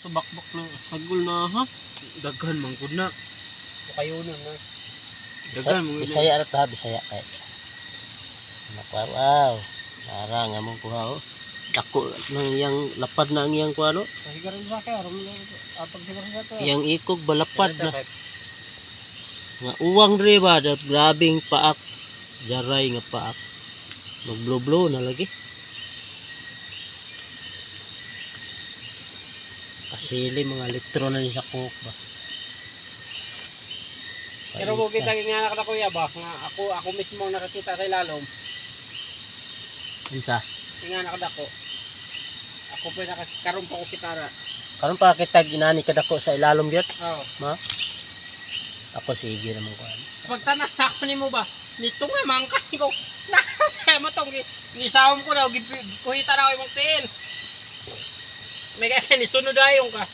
sa bakbak na sagol na ha. Daghan man gud na. Kayo na na. Daghan mo gud. Bisaya ra ta, Bisaya kay. Wow. Para nga mong kuha oh. Dako nang iyang lapad na ang iyang kuha no. Sigaran sa kay aron mo atag sigaran sa to. Iyang ikog balapad na. Nga uwang dre ba, grabing paak. Jaray nga paak. Mag-blow-blow na lagi. Kasili mga litro na niya sa cook ba. Pero mo kita nga na kuya ba nga ako mismo ang nakakita sa ilalom. Unsa? Nga nakadako. Ako pa nakakaroon pa ko kitara. Karon pa kita ginani kadako sa ilalom gyud. Oo. Ma? Ako sige naman ko. Pagtanan ako nimo ba? Nito nga mangkay ko. Nakasaya mo tong nisawom ko na gikuhita na ko imong tin. May kaya ni sunod ayon ka.